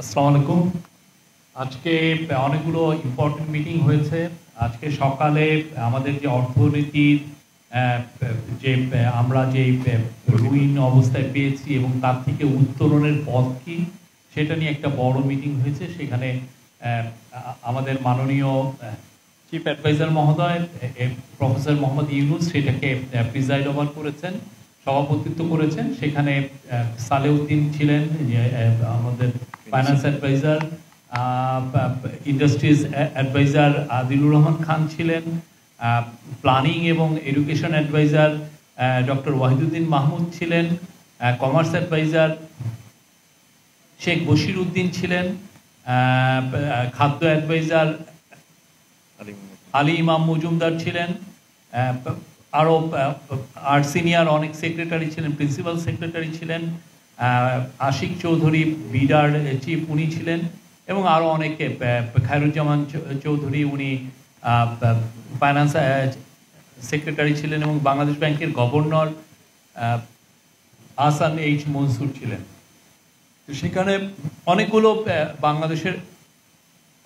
আসসালামু আলাইকুম। আজকে অনেকগুলো ইম্পর্টেন্ট মিটিং হয়েছে। আজকে সকালে আমাদের যে অর্থনীতির যে আমরা যে রুইন অবস্থায় পেয়েছি এবং তার থেকে উত্তরণের পথ কি সেটা নিয়ে একটা বড় মিটিং হয়েছে। সেখানে আমাদের মাননীয় চিফ অ্যাডভাইজার মহোদয় প্রফেসর মোহাম্মদ ইউনুস সেটাকে প্রিজাইড ওভার করেছেন, সভাপতিত্ব করেছেন। সেখানে সালেউদ্দিন ছিলেন, আমাদের finance adviser, industries adviser Adilur Rahman Khan ছিলেন, প্ল্যানিং এবং education adviser doctor Wahiduddin Mahmud ছিলেন, কমার্স অ্যাডভাইজার শেখ বশির উদ্দিন ছিলেন, খাদ্য অ্যাডভাইজার আলী ইমাম মজুমদার ছিলেন, আরও আর সিনিয়র অনেক সেক্রেটারি ছিলেন, প্রিন্সিপাল সেক্রেটারি ছিলেন, আশিক চৌধুরী বিডার চিফ উনি ছিলেন, এবং আরও অনেকে, খায়রুজ্জামান চৌধুরী উনি ফাইন্যান্স সেক্রেটারি ছিলেন, এবং বাংলাদেশ ব্যাংকের গভর্নর আহসান এইচ মনসুর ছিলেন। তো সেখানে অনেকগুলো বাংলাদেশের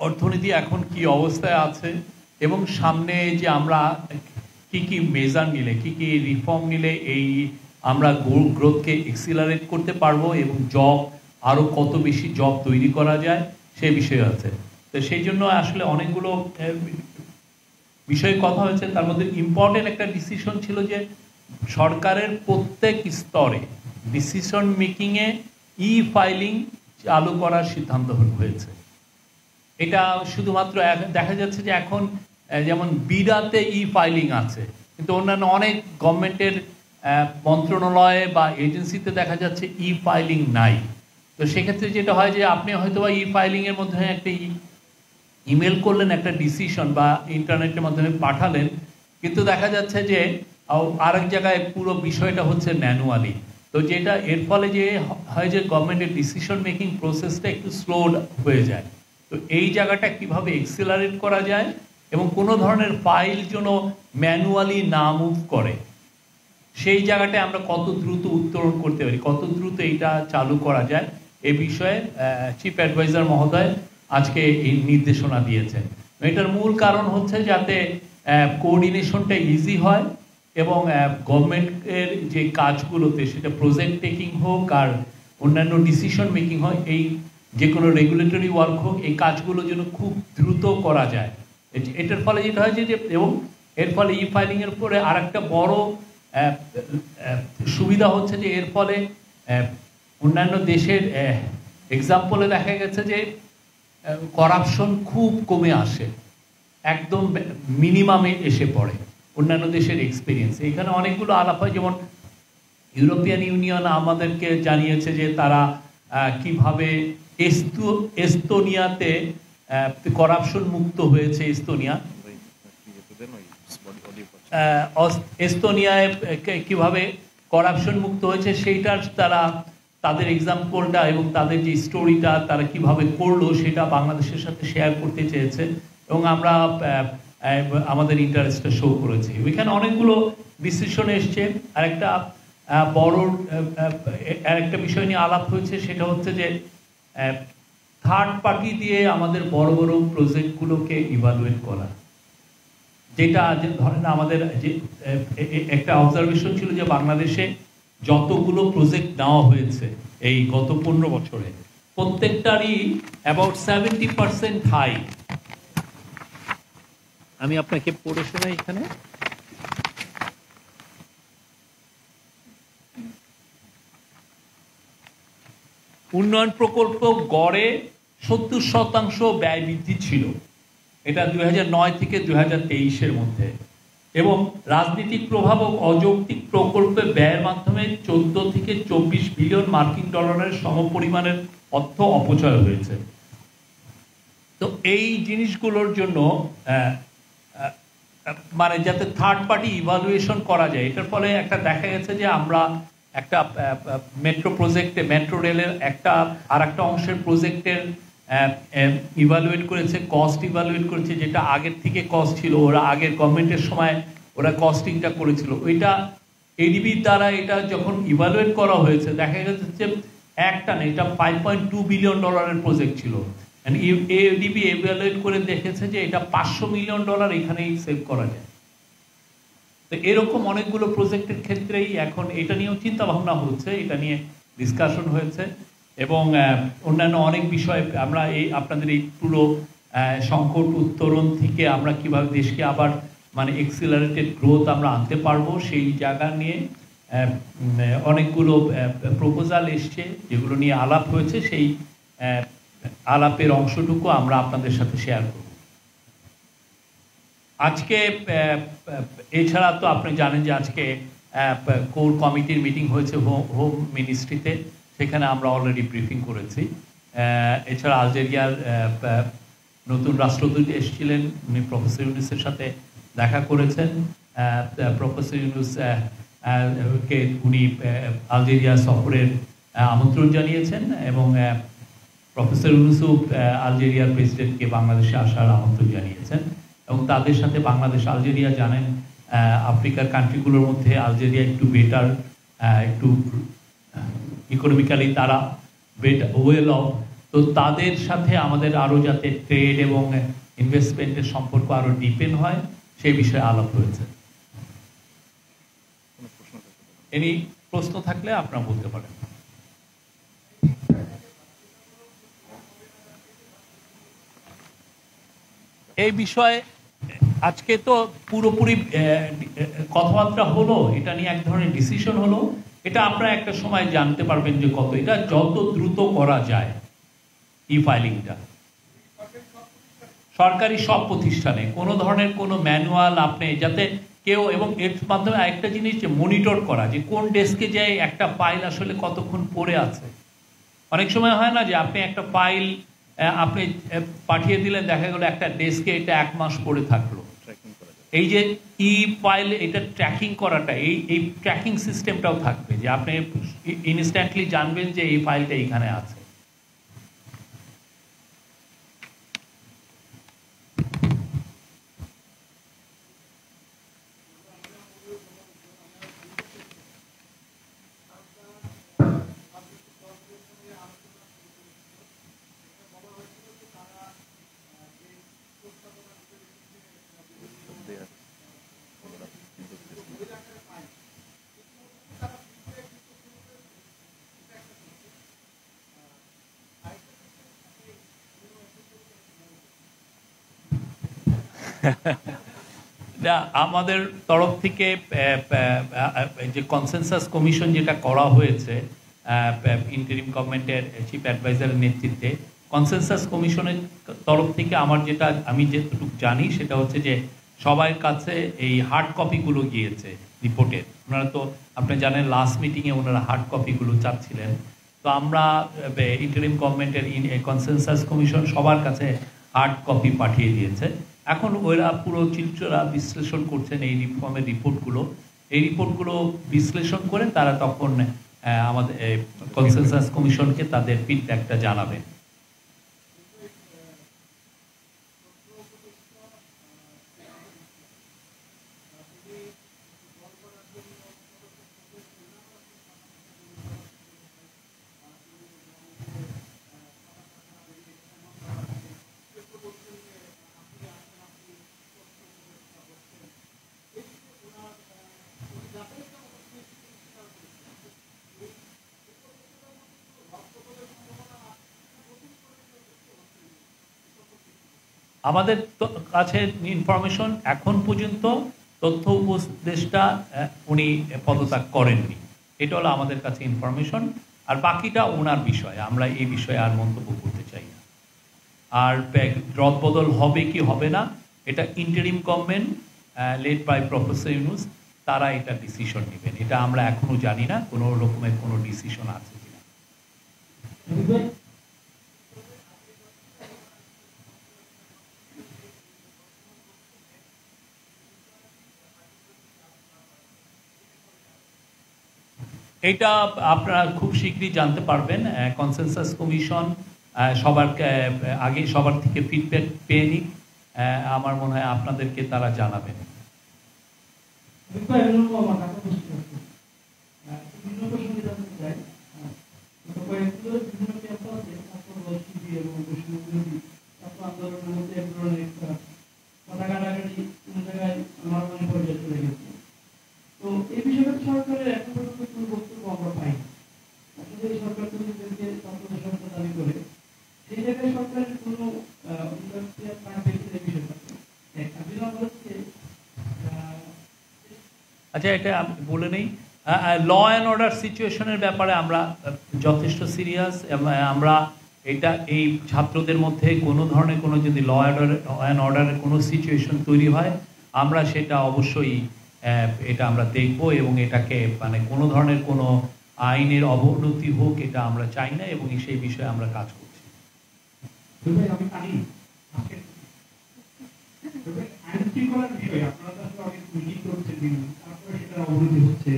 অর্থনীতি এখন কি অবস্থায় আছে এবং সামনে যে আমরা কি কি মেজার নিলে, কি কি রিফর্ম নিলে এই আমরা গ্রোথকে এক্সিলারেট করতে পারবো এবং জব আরও কত বেশি জব তৈরি করা যায় সে বিষয়ে আছে। তো সেই জন্য আসলে অনেকগুলো বিষয়ে কথা হয়েছে। তার মধ্যে ইম্পর্টেন্ট একটা ডিসিশন ছিল যে সরকারের প্রত্যেক স্তরে ডিসিশন মেকিংয়ে ফাইলিং চালু করার সিদ্ধান্ত হয়েছে। এটা শুধুমাত্র দেখা যাচ্ছে যে এখন যেমন বিডাতে ফাইলিং আছে, কিন্তু অন্যান্য অনেক গভর্নমেন্টের মন্ত্রণালয়ে বা এজেন্সিতে দেখা যাচ্ছে ফাইলিং নাই। তো সেক্ষেত্রে যেটা হয় যে আপনি হয়তো বা ফাইলিংয়ের মধ্যে একটা ইমেল করলেন, একটা ডিসিশন বা ইন্টারনেটের মাধ্যমে পাঠালেন, কিন্তু দেখা যাচ্ছে যে আরেক জায়গায় পুরো বিষয়টা হচ্ছে ম্যানুয়ালি। তো যেটা এর ফলে যে হয় যে গভর্নমেন্টের ডিসিশন মেকিং প্রসেসটা একটু স্লো হয়ে যায়। তো এই জায়গাটা কিভাবে এক্সিলারেট করা যায় এবং কোনো ধরনের ফাইল যেন ম্যানুয়ালি না মুভ করে, সেই জায়গাটায় আমরা কত দ্রুত উত্তরণ করতে পারি, কত দ্রুত এটা চালু করা যায়, এ বিষয়ে চিফ অ্যাডভাইজার মহোদয় আজকে এই নির্দেশনা দিয়েছেন। এটার মূল কারণ হচ্ছে যাতে কোঅর্ডিনেশনটা ইজি হয় এবং গভর্নমেন্টের যে কাজগুলোতে, সেটা প্রজেক্ট টেকিং হোক আর অন্যান্য ডিসিশন মেকিং হয়, এই যে কোনো রেগুলেটরি ওয়ার্ক হোক, এই কাজগুলো যেন খুব দ্রুত করা যায়। এটার ফলে যেটা হয় যে এবং এর ফলে ফাইলিংয়ের উপরে আর একটা বড় সুবিধা হচ্ছে যে এর ফলে অন্যান্য দেশের এক্সাম্পলে দেখা গেছে যে করাপশন খুব কমে আসে, একদম মিনিমামে এসে পড়ে অন্যান্য দেশের এক্সপিরিয়েন্স। এখানে অনেকগুলো আলাপ হয়, যেমন ইউরোপিয়ান ইউনিয়ন আমাদেরকে জানিয়েছে যে তারা কিভাবে এস্তোনিয়াতে করাপশন মুক্ত হয়েছে। এস্তোনিয়ায় কিভাবে করাপশন মুক্ত হয়েছে সেইটার তারা তাদের এক্সাম্পলটা এবং তাদের যে স্টোরিটা তারা কিভাবে করলো সেটা বাংলাদেশের সাথে শেয়ার করতে চেয়েছে, এবং আমরা আমাদের ইন্টারেস্টটা শো করেছি। ওইখানে অনেকগুলো ডিসিশন এসছে। আরেকটা বড় আরেকটা বিষয় নিয়ে আলাপ হয়েছে, সেটা হচ্ছে যে থার্ড পার্টি দিয়ে আমাদের বড় বড় প্রজেক্টগুলোকে ইভালুয়েট করা। যেটা ধরেন আমাদের যে একটা অবজারভেশন ছিল যে বাংলাদেশে যতগুলো প্রজেক্ট নেওয়া হয়েছে এই গত 15 বছরে, প্রত্যেকটারই অ্যাবাউট 70% হাই। আমি আপনাকে পড়ে শোনাই। এখানে উন্নয়ন প্রকল্প গড়ে 70% ব্যয় বৃদ্ধি ছিল, এটা 2009 থেকে 2023-এর মধ্যে, এবং রাজনৈতিক প্রভাব ও অযৌক্তিক প্রকল্পে ব্যয়ের মাধ্যমে 14 থেকে 24 বিলিয়ন মার্কিন ডলারের সমপরিমাণের অর্থ অপচয় হয়েছে। তো এই জিনিসগুলোর জন্য মানে যাতে থার্ড পার্টি ইভালুয়েশন করা যায়, এটার ফলে একটা দেখা গেছে যে আমরা একটা মেট্রো প্রজেক্টে, মেট্রো রেলের একটা আর একটা অংশের প্রজেক্টের ইভালুয়েট করেছে, কস্ট ইভালুয়েট করেছে, যেটা আগের থেকে কস্ট ছিল, ওরা আগের গভর্নমেন্টের সময় ওরা কস্টিংটা করেছিল, ওইটা এডিবির দ্বারা এটা যখন ইভালুয়েট করা হয়েছে দেখা গেছে যে একটা না, এটা $5.2 বিলিয়ন প্রজেক্ট ছিল। এডিবি এভালুয়েট করে দেখেছে যে এটা $500 মিলিয়ন এখানেই সেভ করা যায়। তো এরকম অনেকগুলো প্রজেক্টের ক্ষেত্রেই এখন এটা নিয়েও চিন্তা ভাবনা হচ্ছে, এটা নিয়ে ডিসকাশন হয়েছে, এবং অন্যান্য অনেক বিষয় আমরা এই আপনাদের এই পুরো সংকট উত্তরণ থেকে আমরা কিভাবে দেশকে আবার মানে এক্সিলারেটেড গ্রোথ আমরা আনতে পারবো সেই জায়গা নিয়ে অনেকগুলো প্রপোজাল এসছে, যেগুলো নিয়ে আলাপ হয়েছে। সেই আলাপের অংশটুকু আমরা আপনাদের সাথে শেয়ার করব আজকে। এছাড়া তো আপনি জানেন যে আজকে কোর কমিটির মিটিং হয়েছে হোম মিনিস্ট্রিতে, সেখানে আমরা অলরেডি ব্রিফিং করেছি। এছাড়া আলজেরিয়ার নতুন রাষ্ট্রদূত এসেছিলেন, উনি প্রফেসর ইউনুসের সাথে দেখা করেছেন। প্রফেসর ইউনুস কে উনি আলজেরিয়া সফরের আমন্ত্রণ জানিয়েছেন, এবং প্রফেসর ইউনুসও আলজেরিয়ার প্রেসিডেন্টকে বাংলাদেশে আসার আমন্ত্রণ জানিয়েছেন। এবং তাদের সাথে বাংলাদেশ আলজেরিয়া, জানেন আফ্রিকার কান্ট্রিগুলোর মধ্যে আলজেরিয়া একটু বেটার, একটু ইকোনমিক্যালি তারা ওয়েল অফ, তো তাদের সাথে আমাদের আরও যাতে ট্রেড এবং ইনভেস্টমেন্টের সম্পর্ক আরও ডিপেন হয় সেই বিষয়ে আলাপ হয়েছে। এনি প্রশ্ন থাকলে আপনারা বলতে পারেন। এই বিষয়ে আজকে তো পুরোপুরি কথাবার্তা হলো, এটা নিয়ে এক ধরনের ডিসিশন হলো। এটা আপনারা একটা সময় জানতে পারবেন যে কত এটা যত দ্রুত করা যায় ই ফাইলিংটা সরকারি সব প্রতিষ্ঠানে কোনো ধরনের কোনো ম্যানুয়াল আপনি যাতে কেউ, এবং এর মাধ্যমে আরেকটা জিনিস যে মনিটর করা যে কোন ডেস্কে যায় একটা ফাইল আসলে কতক্ষণ পড়ে আছে। অনেক সময় হয় না যে আপনি একটা ফাইল আপনি পাঠিয়ে দিলেন, দেখা গেল একটা ডেস্কে এটা 1 মাস পড়ে থাকলো। এই যে ই ফাইল এটা ট্র্যাকিং করাটা, এই ট্র্যাকিং সিস্টেমটাও থাকবে যে আপনি ইনস্ট্যান্টলি জানবেন যে এই ফাইলটা এইখানে আছে। আমাদের তরফ থেকে যে কনসেনসাস কমিশন যেটা করা হয়েছে ইন্টারিম গভর্নমেন্টের চিফ অ্যাডভাইজারের নেতৃত্বে, কনসেনসাস কমিশনের তরফ থেকে আমার যেটা আমি যেটুকু জানি সেটা হচ্ছে যে সবার কাছে এই হার্ড কপিগুলো গিয়েছে রিপোর্টের। ওনারা তো আপনি জানেন লাস্ট মিটিংয়ে ওনারা হার্ড কপিগুলো চাচ্ছিলেন। তো আমরা ইন্টারিম গভর্নমেন্টের কনসেনসাস কমিশন সবার কাছে হার্ড কপি পাঠিয়ে দিয়েছে। এখন ওরা পুরো চিত্ররা বিশ্লেষণ করছেন এই রিফর্মের রিপোর্টগুলো। এই রিপোর্টগুলো বিশ্লেষণ করে তারা তখন আমাদের কনসেনসাস কমিশনকে তাদের ফিডব্যাকটা জানাবে। আমাদের কাছে ইনফরমেশন এখন পর্যন্ত তথ্য উপদেষ্টা উনি পদত্যাগ করেননি, এটা হলো আমাদের কাছে ইনফরমেশন। আর বাকিটা ওনার বিষয়, আমরা এই বিষয়ে আর মন্তব্য করতে চাই না। আর রদবদল হবে কি হবে না এটা interim government led by professor Yunus তারা এটা ডিসিশন নেবেন। এটা আমরা এখনো জানি না কোনো রকমের কোনো ডিসিশন আছে কিনা। এটা আপনারা খুব শীঘ্রই জানতে পারবেন। কনসেনসাস কমিশন সবার আগে সবার থেকে ফিডব্যাক পেয়ে নিক, আমার মনে হয় আপনাদেরকে তারা জানাবেন। বিভিন্ন ক্যাম্পাসে ছাত্র শিবির এবং ছাত্র আন্দোলনের মধ্যে এক ধরনের একটা কথা কাটাকাটি কোন জায়গায় মারামারি পর্যায়ে চলে গেছে। তো এই বিষয়ে সরকারের এখন পর্যন্ত কোনো বক্তব্য আমরা পাইনি। আসলে এই সরকার নিজেদেরকে ছাত্রদের সরকার দাবি করে, সেই জায়গায় সরকারের কোনো আচ্ছা, এটা আমি বলে নেই, ল অ্যান্ড অর্ডার সিচুয়েশনের ব্যাপারে আমরা যথেষ্ট সিরিয়াস। আমরা এটা এই ছাত্রদের মধ্যে কোনো ধরনের কোনো যদি ল অ্যান্ড অর্ডারের কোনো সিচুয়েশন তৈরি হয়, আমরা সেটা অবশ্যই এটা আমরা দেখব এবং এটাকে মানে কোনো ধরনের কোনো আইনের অবনতি হোক এটা আমরা চাই না এবং সেই বিষয়ে আমরা কাজ করছি। আমি জানি আইন শৃঙ্খলার বিষয়ে আপনারা তো অনেক মিটিং করছেন, তারপরে সেটা অবনতি হচ্ছে,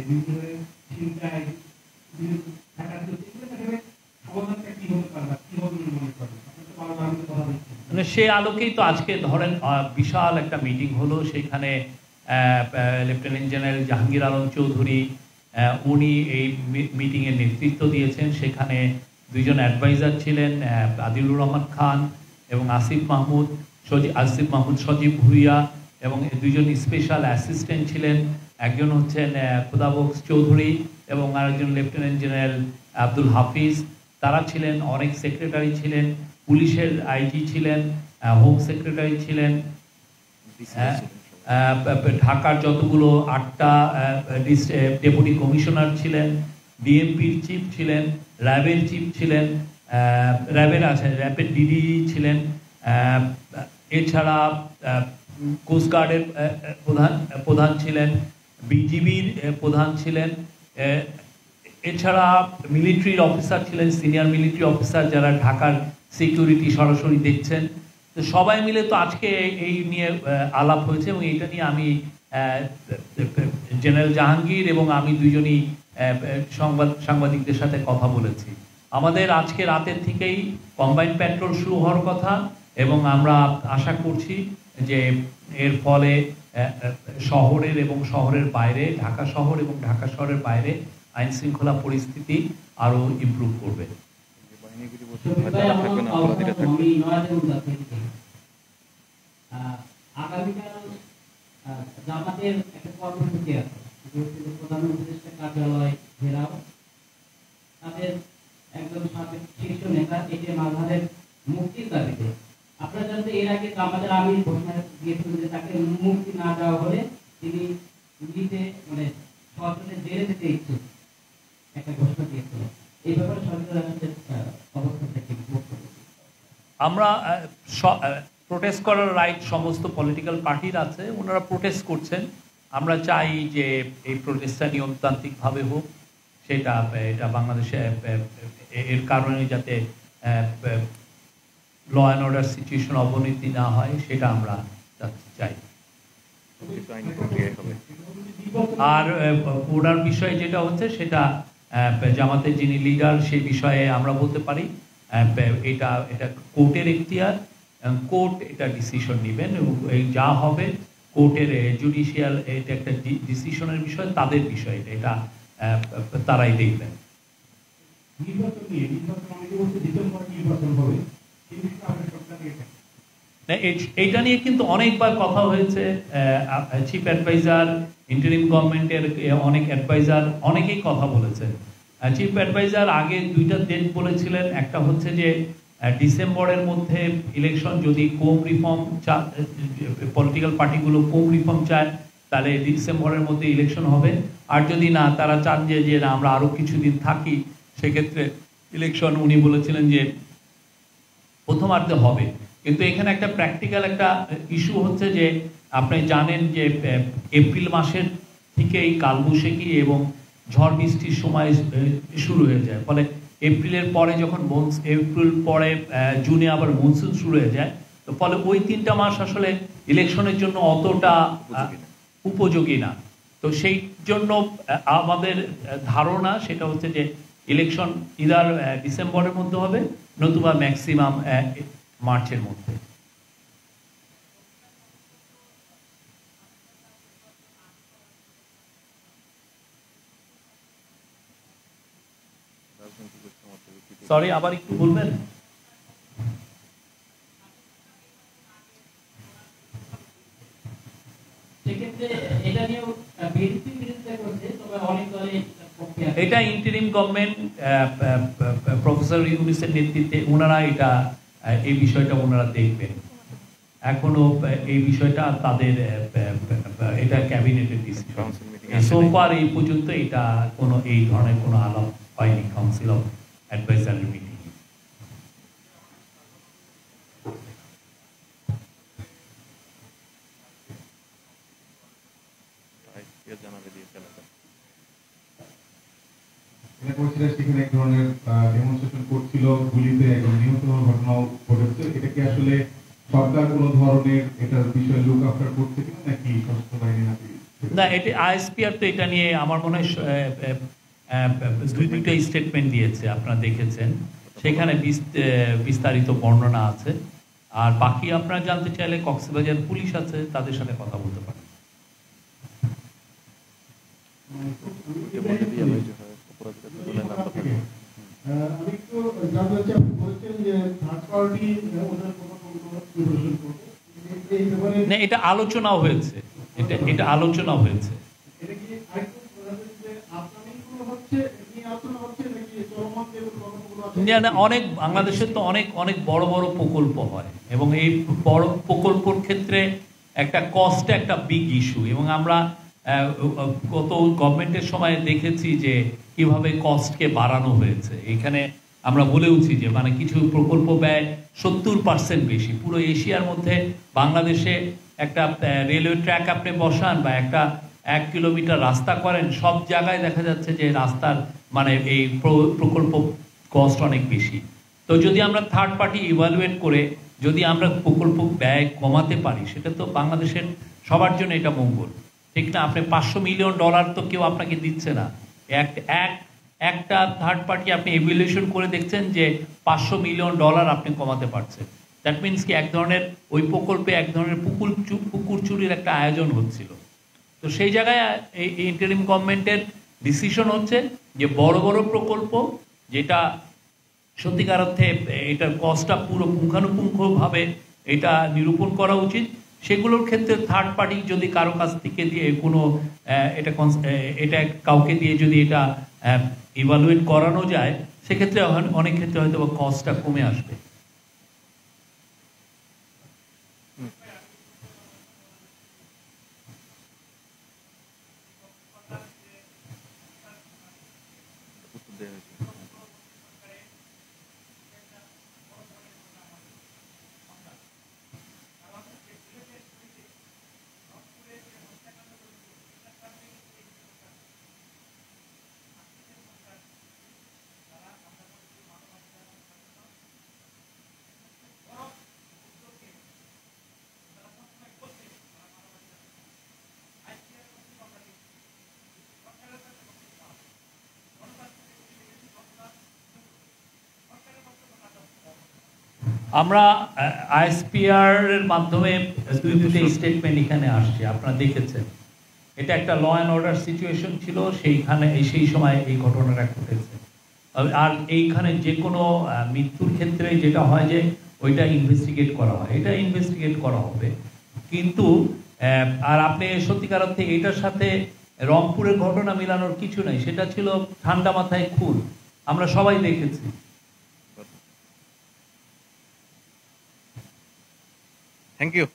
মানে সে আলোকেই তো আজকে ধরেন বিশাল একটা মিটিং হলো, সেখানে লেফটেন্যান্ট জেনারেল জাহাঙ্গীর আলম চৌধুরী উনি এই মিটিংয়ের নেতৃত্ব দিয়েছেন। সেখানে দুইজন অ্যাডভাইজার ছিলেন, আদিলুর রহমান খান এবং আসিফ মাহমুদ সজীব ভুইয়া, এবং দুইজন স্পেশাল অ্যাসিস্ট্যান্ট ছিলেন, একজন হচ্ছেন খোদাবক্স চৌধুরী এবং আরেকজন লেফটেন্যান্ট জেনারেল আব্দুল হাফিজ। তারা ছিলেন, অনেক সেক্রেটারি ছিলেন, পুলিশের আইজি ছিলেন, হোম সেক্রেটারি ছিলেন, ঢাকার যতগুলো 8টা ডেপুটি কমিশনার ছিলেন, ডিএমপির চিফ ছিলেন, র্যাবের চিফ ছিলেন, র্যাবের ডিডি ছিলেন, এছাড়া কোস্টগার্ডের প্রধান ছিলেন, বিজিবির প্রধান ছিলেন, এছাড়া মিলিটারির অফিসার ছিলেন, সিনিয়র মিলিটারি অফিসার যারা ঢাকার সিকিউরিটি সরাসরি দেখছেন। তো সবাই মিলে তো আজকে এই নিয়ে আলাপ হয়েছে এবং এটা নিয়ে আমি জেনারেল জাহাঙ্গীর এবং আমি দুজনই সাংবাদিকদের সাথে কথা বলেছি। আমাদের আজকে রাতের থেকেই কম্বাইন্ড প্যাট্রোল শুরু হওয়ার কথা এবং আমরা আশা করছি যে এর ফলে শহরের এবং শহরের বাইরে, ঢাকা শহর এবং ঢাকা শহরের বাইরে আইন শৃঙ্খলা পরিস্থিতি আরো ইমপ্রুভ করবে। আগামীকাল জামাতের একটা কর্মসূচি আছে, প্রধান উপদেষ্টা কার্যালয় ঘেরাও। তাদের একজন সাবেক শীর্ষ নেতা একে মাঝহারের মুক্তির দাবিতে, আপনারা জানতে এর আগে আমাদের আমি ঘোষণা দিয়েছিলেন যে তাকে মুক্তি না দেওয়া হলে তিনি দিল্লিতে মানে সরকারের জেলে যেতে ইচ্ছুক, একটা ঘোষণা দিয়েছিলেন। এই ব্যাপারে সরকারের অবস্থা থেকে আমরা প্রোটেস্ট করার রাইট সমস্ত পলিটিক্যাল পার্টির আছে, ওনারা প্রোটেস্ট করছেন। আমরা চাই যে এই প্রোটেস্টটা নিয়মতান্ত্রিকভাবে হোক, সেটা এটা বাংলাদেশে এর কারণে যাতে ল অ্যান্ড অর্ডার সিচুয়েশন অবনতি না হয় সেটা আমরা চাই। আর ওনার বিষয়ে যেটা হচ্ছে সেটা জামাতের যিনি লিডার সেই বিষয়ে আমরা বলতে পারি এটা কোর্টের এখতিয়ার, কোর্ট এটা ডিসিশন নেবেন এবং যা হবে কোর্টের জুডিশিয়াল এটা একটা ডিসিশনের বিষয়, তাদের বিষয় এটা তারাই দেখবেন। এইটা নিয়ে কিন্তু অনেকবার কথা হয়েছে, চিফ অ্যাডভাইজার, ইন্টারিম গভর্নমেন্টের অনেক অ্যাডভাইজার অনেকেই কথা বলেছেন। চিফ অ্যাডভাইজার আগে 2টা ডেট বলেছিলেন, একটা হচ্ছে যে ডিসেম্বরের মধ্যে ইলেকশন, যদি কোম রিফর্ম পলিটিক্যাল পার্টিগুলো কোম রিফর্ম চায় তাহলে ডিসেম্বরের মধ্যে ইলেকশন হবে, আর যদি না তারা চান যে না আমরা আরও কিছুদিন থাকি সেক্ষেত্রে ইলেকশন উনি বলেছিলেন যে প্রথমার্ধে হবে। কিন্তু এখানে একটা প্র্যাকটিক্যাল একটা ইস্যু হচ্ছে যে আপনি জানেন যে এপ্রিল মাসের থেকেই কালবৈশাখী এবং ঝড় বৃষ্টির সময় শুরু হয়ে যায়, ফলে এপ্রিলের পরে যখন এপ্রিল পরে জুনে আবার মনসুন শুরু হয়ে যায়, তো ফলে ওই 3টা মাস আসলে ইলেকশনের জন্য অতটা উপযোগী না। তো সেই জন্য আমাদের ধারণা সেটা হচ্ছে যে ইলেকশন ইদার ডিসেম্বরের মধ্যে হবে নতুবা ম্যাক্সিমাম মার্চের মধ্যে। সরি, আবার একটু বলবেন? সেক্ষেত্রে এটা নিয়েও বিএনপি বিরোধিতা করছে, তবে অনেক দলে পক্ষে আছে। এটা ইন্টারিম গভর্নমেন্ট প্রফেসর ইউনূসের নেতৃত্বে ওনারা এটা এই বিষয়টা ওনারা দেখবেন। এখনো এই বিষয়টা তাদের এটা ক্যাবিনেটের ডিসিশন। সোফার এই পর্যন্ত এটা কোনো এই ধরনের কোনো আলাপ হয়নি কাউন্সিল অফ অ্যাডভাইজারি মিটিং। সেখানে এক ধরনের ডেমনস্ট্রেশন করছিল, গুলিতে একজন নিহত হওয়ার ঘটনাও ঘটেছে। এটা কি আসলে সরকার কোনো ধরনের এটার বিষয়ে লুক আফটার করছে কিনা, নাকি সশস্ত্র বাহিনী নাকি? না, এটা আইএসপিআর তো এটা নিয়ে আমার মনে হয় দুইটা স্টেটমেন্ট দিয়েছে, আপনারা দেখেছেন, সেখানে বিস্তারিত বর্ণনা আছে। আর বাকি আপনারা জানতে চাইলে কক্সবাজার পুলিশ আছে, তাদের সাথে কথা বলতে পারেন। না, এটা আলোচনা হয়েছে, এটা আলোচনা হয়েছে। অনেক বাংলাদেশের তো অনেক অনেক বড় বড় প্রকল্প হয়, এবং এই বড় প্রকল্পর ক্ষেত্রে একটা কস্ট একটা বিগ ইস্যু, এবং আমরা গত গভর্নমেন্টের সময় দেখেছি যে কিভাবে কস্টকে বাড়ানো হয়েছে। এখানে আমরা বলেওছি যে মানে কিছু প্রকল্প ব্যয় 70% বেশি। পুরো এশিয়ার মধ্যে বাংলাদেশে একটা রেলওয়ে ট্র্যাক আপনি বসান বা একটা 1 কিলোমিটার রাস্তা করেন, সব জায়গায় দেখা যাচ্ছে যে রাস্তার মানে এই প্রকল্প কস্ট অনেক বেশি। তো যদি আমরা থার্ড পার্টি ইভালুয়েট করে যদি আমরা প্রকল্প ব্যয় কমাতে পারি, সেটা তো বাংলাদেশের সবার জন্য এটা মঙ্গল, ঠিক না? আপনি $500 মিলিয়ন তো কেউ আপনাকে দিচ্ছে না। একটা থার্ড পার্টি আপনি ইভ্যালুয়েশন করে দেখছেন যে $500 মিলিয়ন আপনি কমাতে পারছেন। দ্যাট মিনস কি এক ধরনের ওই প্রকল্পে এক ধরনের পুকুর চুরির একটা আয়োজন হচ্ছিল। তো সেই জায়গায় এই ইন্টারিম গভর্নমেন্টের ডিসিশন হচ্ছে যে বড় বড় প্রকল্প যেটা সত্যিকার অর্থে এটার কস্টটা পুরো পুঙ্খানুপুঙ্খভাবে এটা নিরূপণ করা উচিত, সেগুলোর ক্ষেত্রে থার্ড পার্টি যদি কারো কাছ থেকে দিয়ে কোনো এটা কাউকে দিয়ে যদি এটা ইভালুয়েট করানো যায়, সেক্ষেত্রে অনেক ক্ষেত্রে হয়তো কস্টটা কমে আসবে। আমরা আইএসপিআর এর মাধ্যমে দুইটা স্টেটমেন্ট এখানে আসছে, আপনারা দেখেছেন। এটা একটা ল অ্যান্ড অর্ডার সিচুয়েশন ছিল, সেই সময় এই ঘটনাটা ঘটেছে। আর এইখানে যে কোনো মৃত্যুর ক্ষেত্রে যেটা হয় যে ওইটা ইনভেস্টিগেট করা হয়, এটা ইনভেস্টিগেট করা হবে। কিন্তু আর আপনি সত্যিকার অর্থে এটার সাথে রংপুরের ঘটনা মিলানোর কিছু নাই, সেটা ছিল ঠান্ডা মাথায় খুন, আমরা সবাই দেখেছি। Thank you.